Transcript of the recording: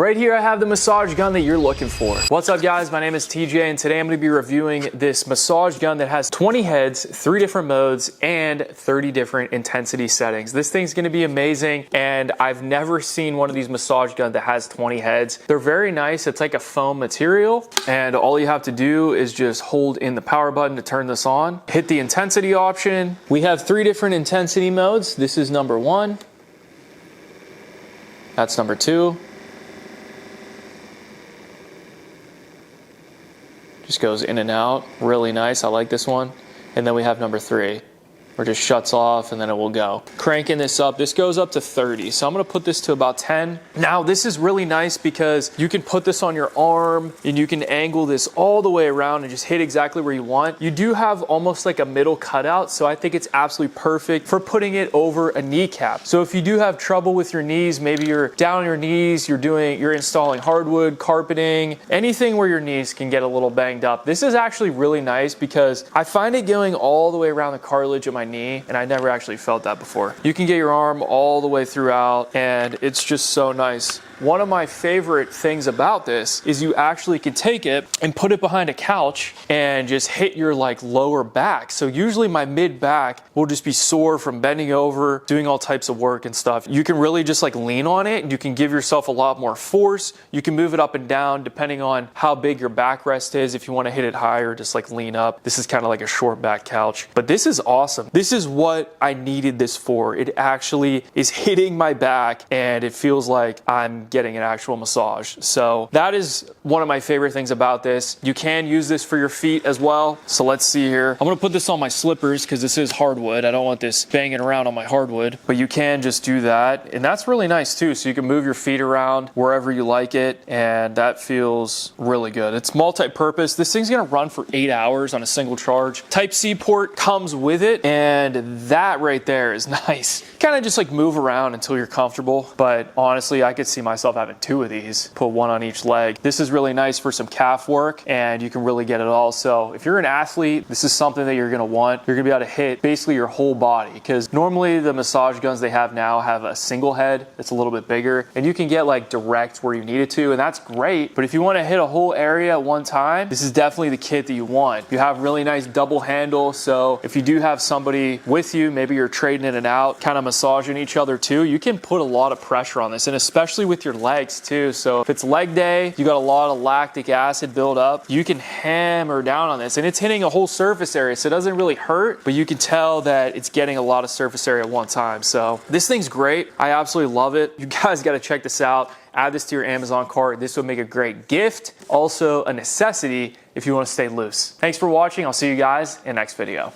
Right here I have the massage gun that you're looking for. What's up guys, my name is TJ and today I'm going to be reviewing this massage gun that has 20 heads, 3 different modes, and 30 different intensity settings. This thing's going to be amazing and I've never seen one of these massage guns that has 20 heads. They're very nice, it's like a foam material and all you have to do is just hold in the power button to turn this on. Hit the intensity option. We have 3 different intensity modes. This is number 1. That's number 2. Just goes in and out, really nice. I like this one. And then we have number 3, where it just shuts off and then it will go. Cranking this up, this goes up to 30. So I'm gonna put this to about 10. Now this is really nice because you can put this on your arm and you can angle this all the way around and just hit exactly where you want. You do have almost like a middle cutout, so I think it's absolutely perfect for putting it over a kneecap. So if you do have trouble with your knees, maybe you're down on your knees, you're installing hardwood, carpeting, anything where your knees can get a little banged up. This is actually really nice because I find it going all the way around the cartilage of my knee, and I never actually felt that before. You can get your arm all the way throughout, and it's just so nice. One of my favorite things about this is you actually can take it and put it behind a couch and just hit your like lower back. So usually my mid back will just be sore from bending over, doing all types of work and stuff. You can really just like lean on it and you can give yourself a lot more force. You can move it up and down depending on how big your backrest is. If you want to hit it higher, just like lean up. This is kind of like a short back couch, but this is awesome. This is what I needed this for. It actually is hitting my back and it feels like I'm getting an actual massage. So that is one of my favorite things about this. You can use this for your feet as well. So let's see here. I'm gonna put this on my slippers because this is hardwood. I don't want this banging around on my hardwood, but you can just do that. And that's really nice too. So you can move your feet around wherever you like it. And that feels really good. It's multi-purpose. This thing's gonna run for 8 hours on a single charge. Type-C port comes with it. And that right there is nice. Kind of just like move around until you're comfortable. But honestly, I could see myself having 2 of these, put 1 on each leg. This is really nice for some calf work and you can really get it all. So if you're an athlete, this is something that you're gonna want. You're gonna be able to hit basically your whole body because normally the massage guns they have now have a single head that's a little bit bigger and you can get like direct where you need it to, and that's great. But if you want to hit a whole area at one time, this is definitely the kit that you want. You have really nice double handle, so if you do have somebody with you, maybe you're trading in and out, kind of massaging each other too, you can put a lot of pressure on this, and especially with your legs too. So if it's leg day, you got a lot of lactic acid build up, you can hammer down on this and it's hitting a whole surface area, so it doesn't really hurt, but you can tell that it's getting a lot of surface area at one time. So this thing's great. I absolutely love it. You guys got to check this out. Add this to your Amazon cart. This would make a great gift. Also a necessity if you want to stay loose. Thanks for watching. I'll see you guys in the next video.